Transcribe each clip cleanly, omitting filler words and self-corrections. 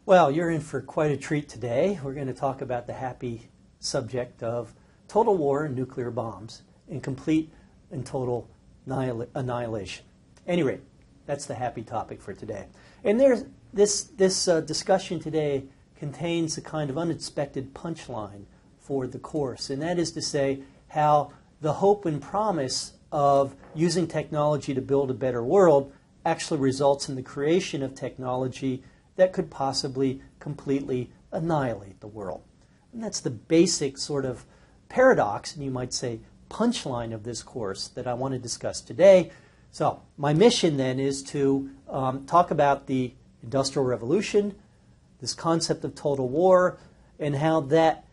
Well, you're in for quite a treat today. We're going to talk about the happy subject of total war and nuclear bombs and complete and total annihilation. At any rate, that's the happy topic for today. And this discussion today contains a kind of unexpected punchline for the course, and that is to say how the hope and promise of using technology to build a better world actually results in the creation of technology that could possibly completely annihilate the world. And that's the basic sort of paradox, and you might say punchline of this course that I want to discuss today. So my mission then is to talk about the Industrial Revolution, this concept of total war, and how that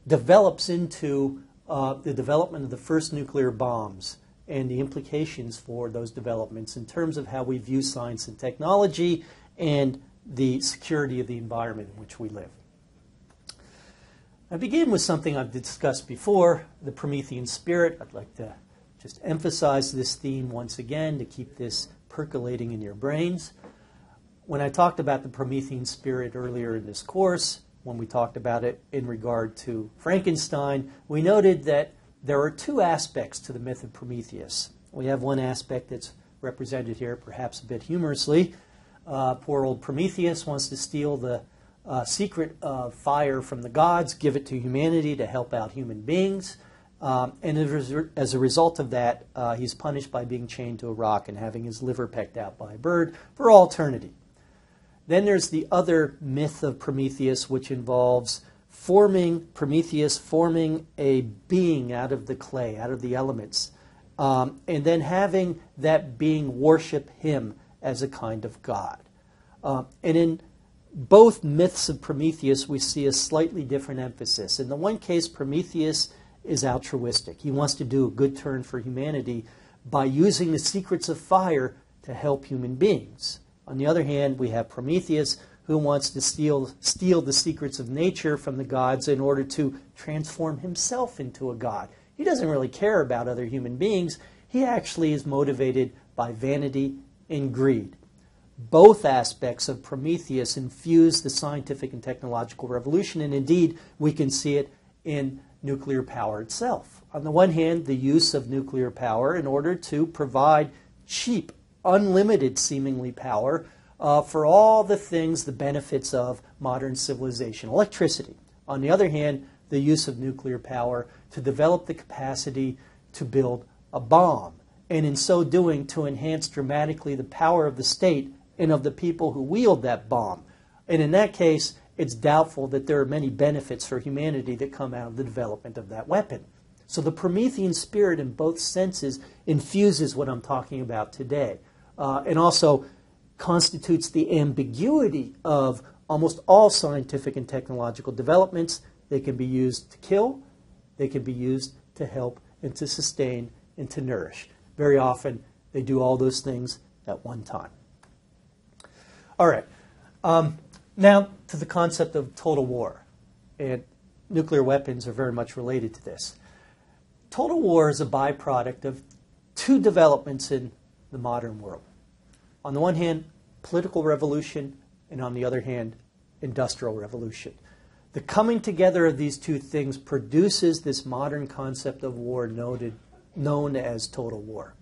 develops into the development of the first nuclear bombs and the implications for those developments in terms of how we view science and technology and the security of the environment in which we live. I begin with something I've discussed before, the Promethean spirit. I'd like to just emphasize this theme once again to keep this percolating in your brains. When I talked about the Promethean spirit earlier in this course, when we talked about it in regard to Frankenstein, we noted that there are two aspects to the myth of Prometheus. We have one aspect that's represented here, perhaps a bit humorously. Poor old Prometheus wants to steal the secret of fire from the gods, give it to humanity to help out human beings. And as a result of that, he's punished by being chained to a rock and having his liver pecked out by a bird for all eternity. Then there's the other myth of Prometheus, which involves Prometheus forming a being out of the clay, out of the elements, and then having that being worship him as a kind of god. And in both myths of Prometheus, we see a slightly different emphasis. In the one case, Prometheus is altruistic. He wants to do a good turn for humanity by using the secrets of fire to help human beings. On the other hand, we have Prometheus, who wants to steal the secrets of nature from the gods in order to transform himself into a god. He doesn't really care about other human beings. He actually is motivated by vanity and greed. Both aspects of Prometheus infuse the scientific and technological revolution, and indeed we can see it in nuclear power itself. On the one hand, the use of nuclear power in order to provide cheap, unlimited seemingly power for all the things, the benefits of modern civilization, electricity. On the other hand, the use of nuclear power to develop the capacity to build a bomb, and in so doing to enhance dramatically the power of the state and of the people who wield that bomb. And in that case, it's doubtful that there are many benefits for humanity that come out of the development of that weapon. So the Promethean spirit in both senses infuses what I'm talking about today, and also constitutes the ambiguity of almost all scientific and technological developments. They can be used to kill, they can be used to help and to sustain and to nourish. Very often, they do all those things at one time. All right. Now to the concept of total war. And nuclear weapons are very much related to this. Total war is a byproduct of two developments in the modern world. On the one hand, political revolution, and on the other hand, industrial revolution. The coming together of these two things produces this modern concept of war known as total war.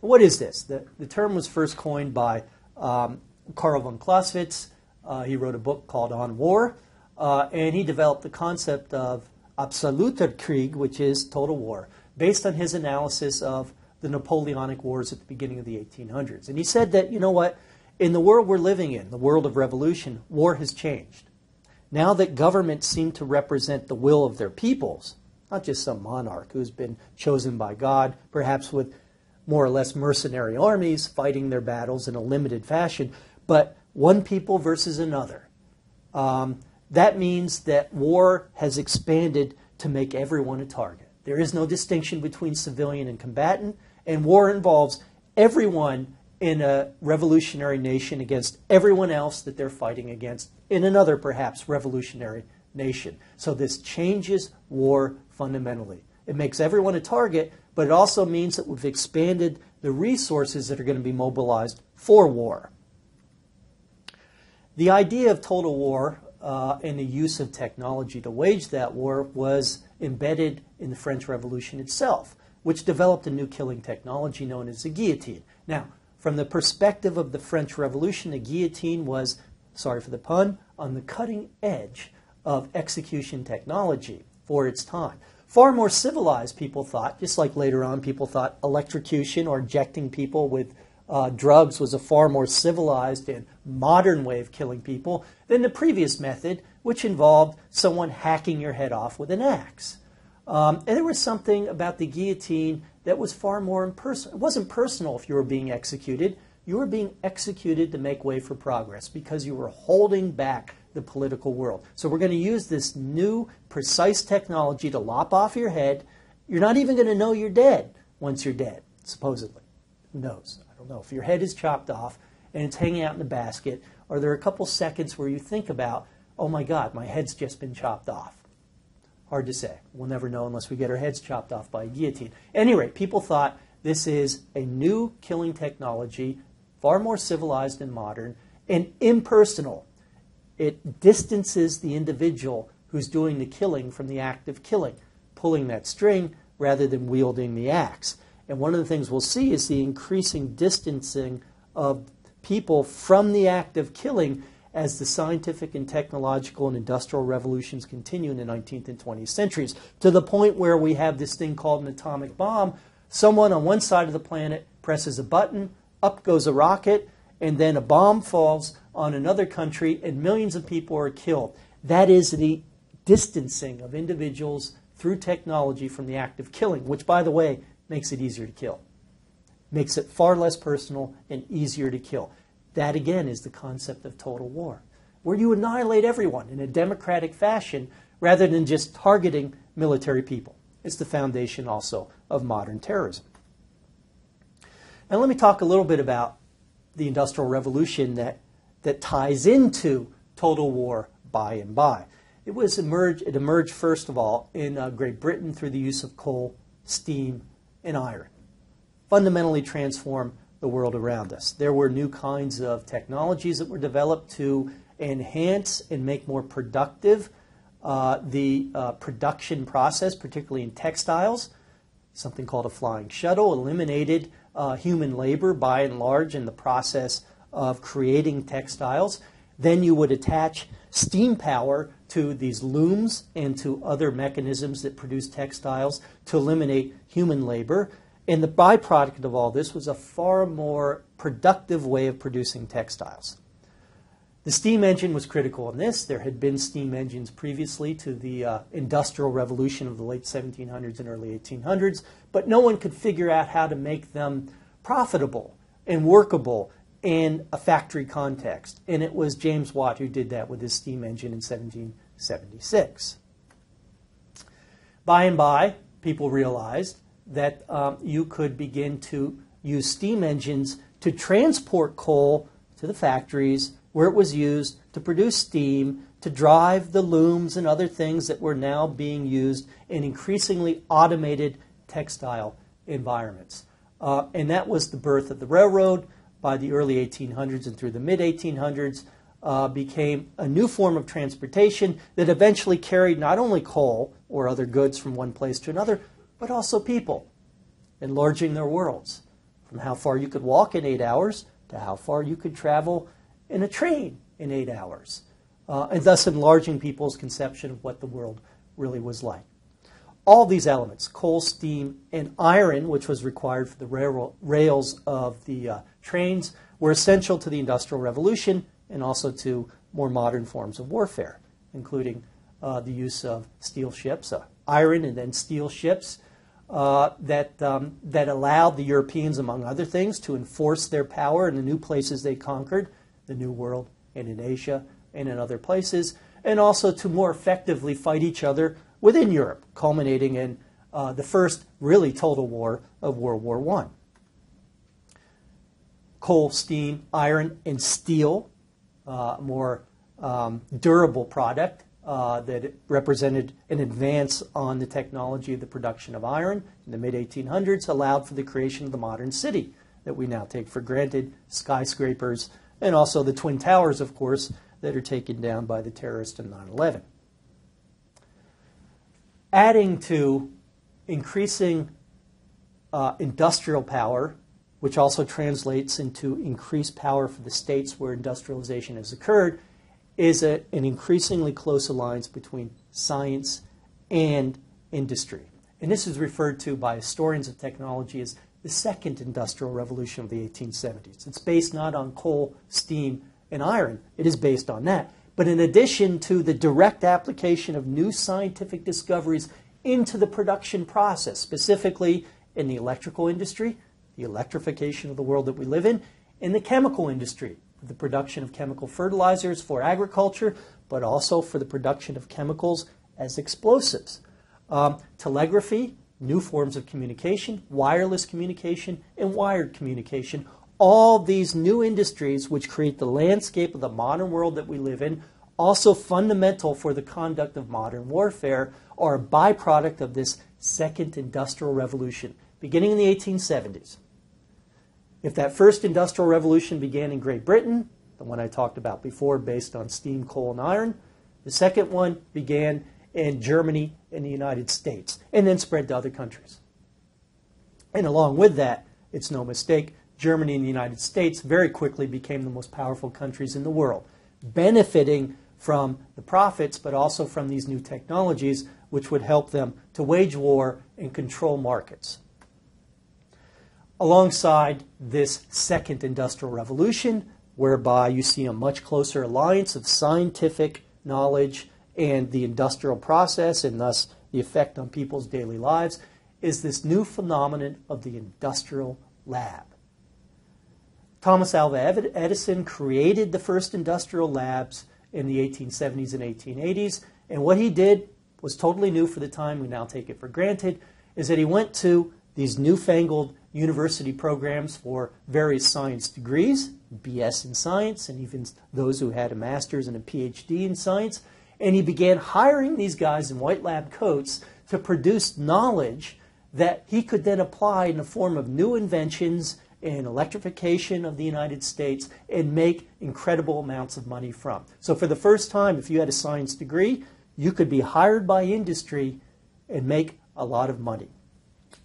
What is this? The term was first coined by Karl von Clausewitz. He wrote a book called On War, and he developed the concept of Absoluter Krieg, which is total war, based on his analysis of the Napoleonic Wars at the beginning of the 1800s. And he said that, you know what, in the world we're living in, the world of revolution, war has changed. Now that governments seem to represent the will of their peoples, not just some monarch who's been chosen by God, perhaps with more or less mercenary armies fighting their battles in a limited fashion, but one people versus another. That means that war has expanded to make everyone a target. There is no distinction between civilian and combatant, and war involves everyone in a revolutionary nation against everyone else that they're fighting against in another perhaps revolutionary nation. So this changes war fundamentally. It makes everyone a target, but it also means that we've expanded the resources that are going to be mobilized for war. The idea of total war and the use of technology to wage that war was embedded in the French Revolution itself, which developed a new killing technology known as the guillotine. Now, from the perspective of the French Revolution, the guillotine was, sorry for the pun, on the cutting edge of execution technology for its time. Far more civilized, people thought, just like later on people thought electrocution or injecting people with drugs was a far more civilized and modern way of killing people than the previous method, which involved someone hacking your head off with an axe. And there was something about the guillotine that was far more impersonal. It wasn't personal if you were being executed. You were being executed to make way for progress because you were holding back the political world. So we're going to use this new, precise technology to lop off your head. You're not even going to know you're dead once you're dead, supposedly. Who knows? I don't know. If your head is chopped off and it's hanging out in the basket, are there a couple seconds where you think about, oh my God, my head's just been chopped off? Hard to say. We'll never know unless we get our heads chopped off by a guillotine. At any rate, people thought this is a new killing technology, far more civilized and modern, and impersonal. It distances the individual who's doing the killing from the act of killing, pulling that string rather than wielding the axe. And one of the things we'll see is the increasing distancing of people from the act of killing as the scientific and technological and industrial revolutions continue in the 19th and 20th centuries, to the point where we have this thing called an atomic bomb. Someone on one side of the planet presses a button, up goes a rocket, and then a bomb falls on another country and millions of people are killed. That is the distancing of individuals through technology from the act of killing, which, by the way, makes it easier to kill. Makes it far less personal and easier to kill. That, again, is the concept of total war, where you annihilate everyone in a democratic fashion rather than just targeting military people. It's the foundation also of modern terrorism. Now let me talk a little bit about the Industrial Revolution that ties into total war by and by. It emerged first of all in Great Britain through the use of coal, steam, and iron. Fundamentally transformed the world around us. There were new kinds of technologies that were developed to enhance and make more productive the production process, particularly in textiles. Something called a flying shuttle eliminated human labor by and large in the process of creating textiles. Then you would attach steam power to these looms and to other mechanisms that produce textiles to eliminate human labor. And the byproduct of all this was a far more productive way of producing textiles. The steam engine was critical in this. There had been steam engines previously to the Industrial Revolution of the late 1700s and early 1800s, but no one could figure out how to make them profitable and workable in a factory context. And it was James Watt who did that with his steam engine in 1776. By and by, people realized that you could begin to use steam engines to transport coal to the factories where it was used to produce steam, to drive the looms and other things that were now being used in increasingly automated textile environments. And that was the birth of the railroad. By the early 1800s and through the mid-1800s, became a new form of transportation that eventually carried not only coal or other goods from one place to another, but also people, enlarging their worlds, from how far you could walk in 8 hours to how far you could travel in a train in 8 hours, and thus enlarging people's conception of what the world really was like. All these elements, coal, steam, and iron, which was required for the rails of the trains, were essential to the Industrial Revolution and also to more modern forms of warfare, including the use of steel ships, iron and then steel ships, that allowed the Europeans, among other things, to enforce their power in the new places they conquered, the New World and in Asia and in other places, and also to more effectively fight each other within Europe, culminating in the first really total war of World War I. Coal, steam, iron, and steel, more durable product, that represented an advance on the technology of the production of iron in the mid-1800s, allowed for the creation of the modern city that we now take for granted, skyscrapers, and also the Twin Towers, of course, that are taken down by the terrorists in 9/11. Adding to increasing industrial power, which also translates into increased power for the states where industrialization has occurred, is an increasingly close alliance between science and industry. And this is referred to by historians of technology as the second industrial revolution of the 1870s. It's based not on coal, steam, and iron. It is based on that. But in addition to the direct application of new scientific discoveries into the production process, specifically in the electrical industry, the electrification of the world that we live in the chemical industry, the production of chemical fertilizers for agriculture, but also for the production of chemicals as explosives. Telegraphy, new forms of communication, wireless communication, and wired communication. All these new industries which create the landscape of the modern world that we live in, also fundamental for the conduct of modern warfare, are a byproduct of this second industrial revolution, beginning in the 1870s. If that first industrial revolution began in Great Britain, the one I talked about before based on steam, coal, and iron, the second one began in Germany and the United States, and then spread to other countries. And along with that, it's no mistake, Germany and the United States very quickly became the most powerful countries in the world, benefiting from the profits, but also from these new technologies, which would help them to wage war and control markets. Alongside this second industrial revolution, whereby you see a much closer alliance of scientific knowledge and the industrial process, and thus the effect on people's daily lives, is this new phenomenon of the industrial lab. Thomas Alva Edison created the first industrial labs in the 1870s and 1880s, and what he did was totally new for the time. We now take it for granted, is that he went to these newfangled university programs for various science degrees, BS in science, and even those who had a master's and a PhD in science, and he began hiring these guys in white lab coats to produce knowledge that he could then apply in the form of new inventions in electrification of the United States and make incredible amounts of money from. So for the first time, if you had a science degree, you could be hired by industry and make a lot of money.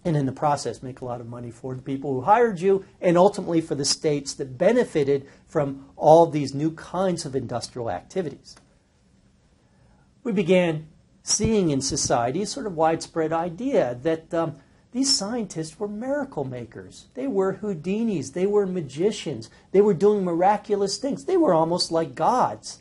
And in the process, make a lot of money for the people who hired you and ultimately for the states that benefited from all these new kinds of industrial activities. We began seeing in society a sort of widespread idea that these scientists were miracle makers. They were Houdinis. They were magicians. They were doing miraculous things. They were almost like gods.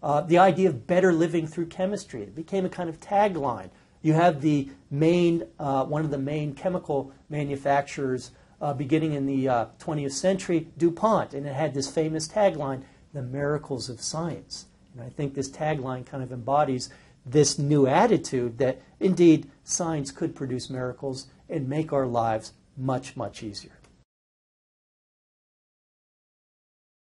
The idea of better living through chemistry, it became a kind of tagline. You have the main, one of the main chemical manufacturers beginning in the 20th century, DuPont, and it had this famous tagline, the miracles of science. And I think this tagline kind of embodies this new attitude that indeed science could produce miracles and make our lives much, much easier.